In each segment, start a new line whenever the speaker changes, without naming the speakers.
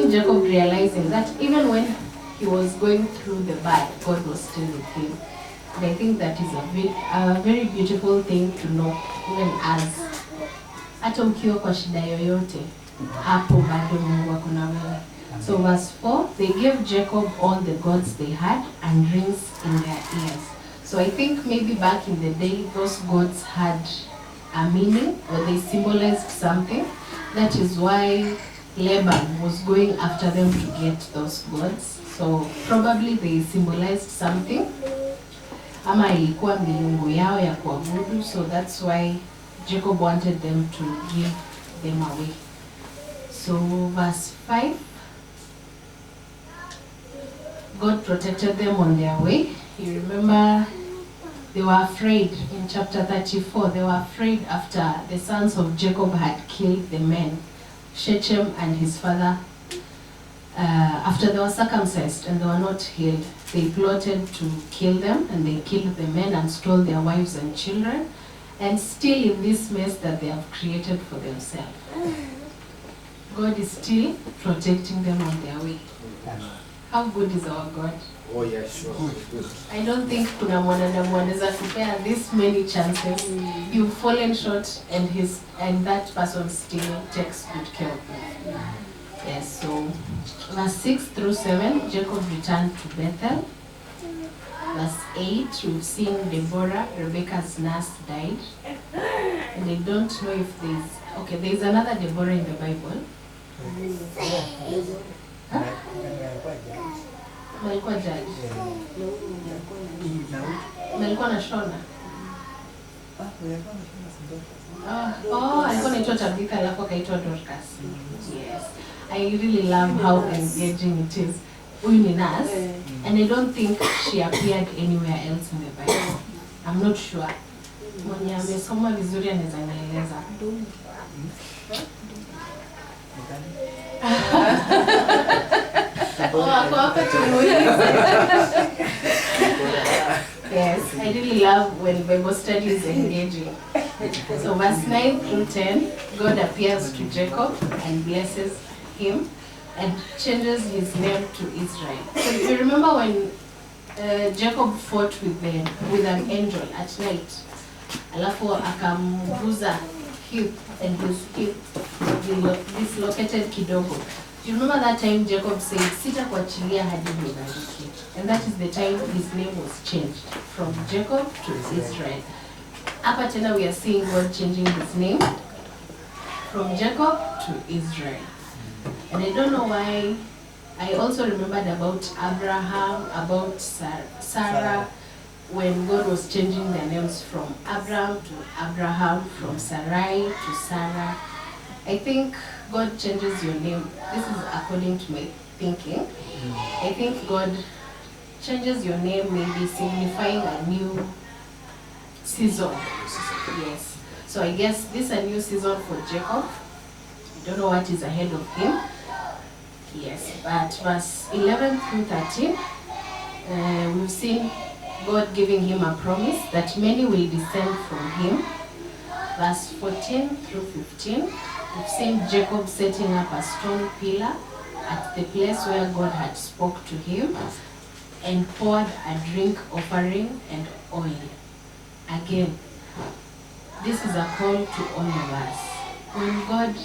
think Jacob realizing that even when he was going through the bad, God was still with him. And I think that is a very beautiful thing to know, even as hata ukiwa kwa shida yoyote, hapo bado Mungu ako na wewe. So verse 4, they gave Jacob all the gods they had and rings in their ears. So I think maybe back in the day, those gods had a meaning, or they symbolized something. That is why Laban was going after them to get those gods. So probably they symbolized something. Ama ilikuwa miungu yao ya kuabudu, so that's why Jacob wanted them to give them away. So verse 5, God protected them on their way. You remember they were afraid in chapter 34. They were afraid after the sons of Jacob had killed the men, Shechem and his father. After they were circumcised and they were not healed, they plotted to kill them, and they killed the men and stole their wives and children, and still in this mess that they have created for themselves. God is still protecting them on their way. How good is our God?
Oh yeah, sure.
I don't think kuna mwanadamu anaweza kupea this many chances. You've fallen short, and that person still takes good care of you. Yes, so verse 6 through 7, Jacob returned to Bethel. Verse 8, we've seen Deborah, Rebecca's nurse, died. And I don't know if there's another Deborah in the Bible. Huh? Malikuwa judge. Malikuwa na Shona. Alikuwa naitwa Tabitha alafu akaitwa Dorcas. Yes. I really love how engaging it is. Huyu ni nurse, and I don't think she appeared anywhere else in the Bible. I'm not sure. Mwenye amesoma vizuri anaweza nieleza. Yes, I really love when Bible study is engaging. So verse 9 through 10, God appears to Jacob and blesses him and changes his name to Israel. So you remember when Jacob fought with an angel at night, alafu akamguza hip, and his hip dislocated kidogo. Do you remember that time Jacob said, "Sitakuachilia hadi nibariki"? And that is the time his name was changed from Jacob to Israel. Hapa tena we are seeing God changing his name from Jacob to Israel. And I don't know why. I also remembered about Abraham, about Sarah, when God was changing their names from Abraham to Abraham, from Sarai to Sarah. I think God changes your name. This is according to my thinking. I think God changes your name, maybe signifying a new season. Yes. So I guess this is a new season for Jacob. I don't know what is ahead of him. Yes, but verse 11 through 13, we've seen God giving him a promise that many will descend from him. Verse 14 through 15, we've seen Jacob setting up a stone pillar at the place where God had spoke to him and poured a drink offering and oil. Again, this is a call to all of us. When God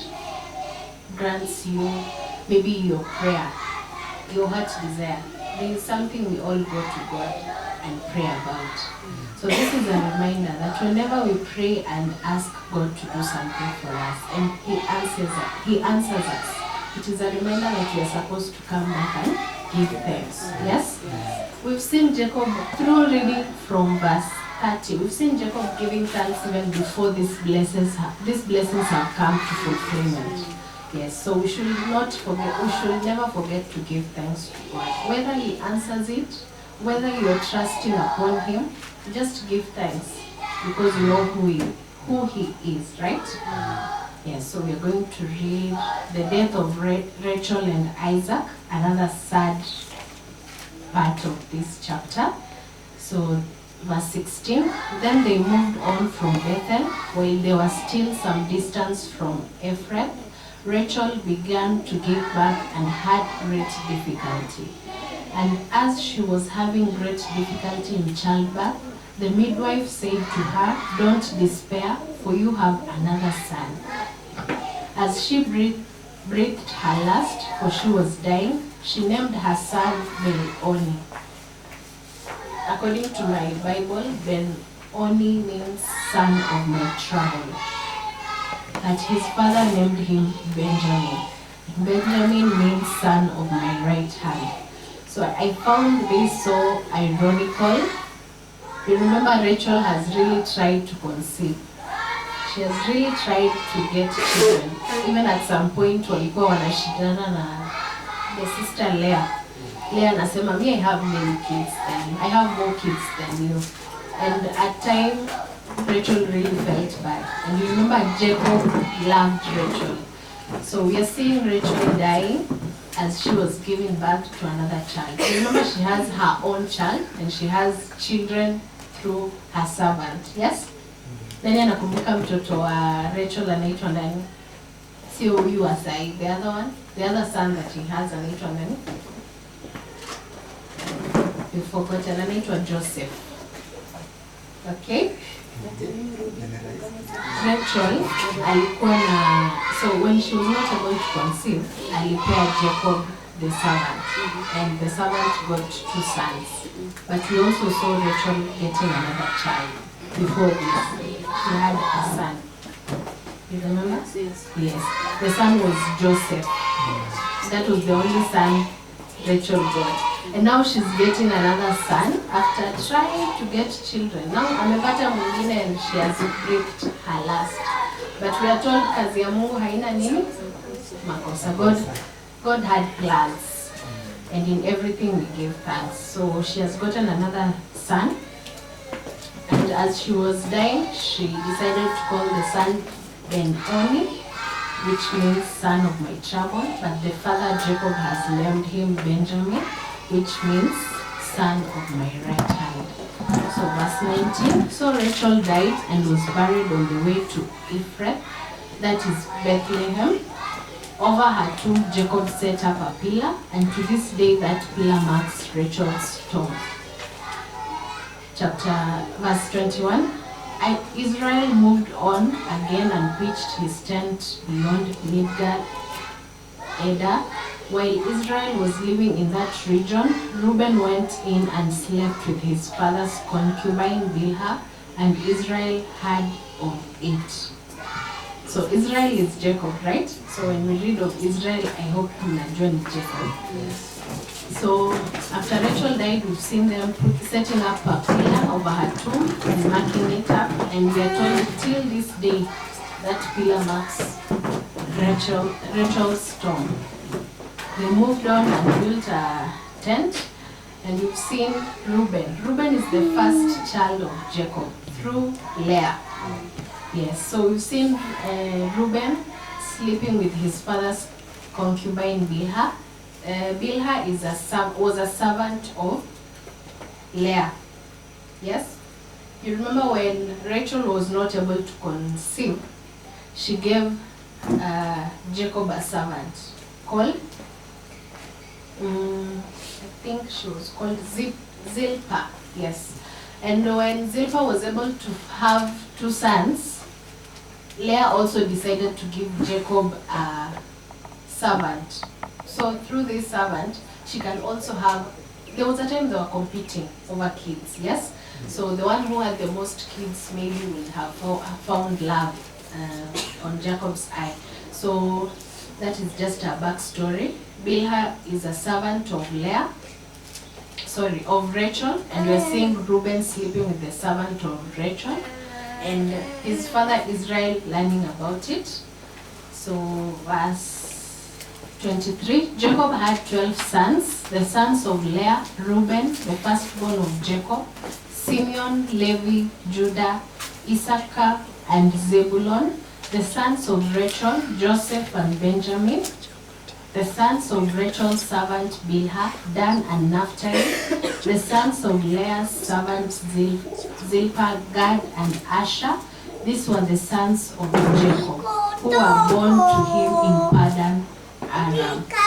grants you maybe your prayer, your heart desire, there is something we all go to God and pray about. So this is a reminder that whenever we pray and ask God to do something for us and He answers us, it is a reminder that we are supposed to come back and give thanks. Yes? We've seen Jacob, through reading from verse 30, we've seen Jacob giving thanks even before these blessings have come to fulfillment. Yes, so we should not forget, we should never forget to give thanks to God. Whether He answers it, whether you are trusting upon Him, just give thanks because you know who He is, right? Yes, so we are going to read the death of Rachel and Isaac, another sad part of this chapter. So verse 16, then they moved on from Bethel while they were still some distance from Ephraim. Rachel began to give birth and had great difficulty. And as she was having great difficulty in childbirth, the midwife said to her, "Don't despair, for you have another son." As she breathed her last, for she was dying, she named her son Ben-Oni. According to my Bible, Ben-Oni means son of my trouble. But his father named him Benjamin. Benjamin means son of my right hand. So I found this so ironical. You remember Rachel has really tried to conceive. She has really tried to get children. Even at some point walikuwa wanashindana na the sister Leah. Leah anasema, "Me, I have many kids than you. I have more kids than you." And at time, Rachel really felt bad. And you remember Jacob loved Rachel. So we are seeing Rachel dying as she was giving birth to another child. You remember she has her own child and she has children through her servant. Yes? Nani anakumbuka mtoto wa Rachel anaitwa nani? Sio huyu wa sai, the other one, the other son that he has anaitwa nani? You forgot, anaitwa Joseph. Okay? Rachel alikuwa na, so when she was not able to conceive, alipea Jacob the servant, and the servant got 2 sons. But we also saw Rachel getting another child before this. She had a son. You remember? Yes. The son was Joseph. That was the only son Rachel got. And now she's getting another son after trying to get children. Now amepata mwingine and she has breathed her last. But we are told kazi ya Mungu haina nini? Makosa. God had plans. And in everything we give thanks. So she has gotten another son. And as she was dying, she decided to call the son Ben-Oni, which means son of my trouble. But the father Jacob has named him Benjamin, which means son of my right hand. So verse 19, so Rachel died and was buried on the way to Ephrath, that is Bethlehem. Over her tomb Jacob set up a pillar, and to this day that pillar marks Rachel's tomb. Verse 21, Israel moved on again and pitched his tent beyond Midgad Eder. While Israel was living in that region, Reuben went in and slept with his father's concubine Bilhah, and Israel heard of it. So Israel is Jacob, right? So when we read of Israel, I hope mnajua ni Jacob. Yes. So after Rachel died, we've seen them setting up a pillar over her tomb and marking it up, and we are told till this day that pillar marks Rachel's tomb. They moved on and built a tent, and we've seen Reuben. Reuben is the first child of Jacob through Leah. Yes, so we've seen Reuben sleeping with his father's concubine Bilhah. Bilhah was a servant of Leah. Yes? You remember when Rachel was not able to conceive, she gave Jacob a servant called, I think she was called Zilpah. Yes. And when Zilpah was able to have 2 sons, Leah also decided to give Jacob a servant. So through this servant, she can also have, there was a time they were competing over kids, yes? So the one who had the most kids maybe would have found love on Jacob's eye. So that is just a backstory. Bilhah is a servant of Rachel, and we're seeing Reuben sleeping with the servant of Rachel, and his father Israel learning about it. So verse 23, Jacob had 12 sons, the sons of Leah, Reuben, the firstborn of Jacob, Simeon, Levi, Judah, Issachar, and Zebulun, the sons of Rachel, Joseph and Benjamin, the sons of Rachel's servant Bilhah, Dan and Naphtali, the sons of Leah's servant Zilpah, Gad and Asher. These were the sons of Jacob. who are born to him in Padan Aram.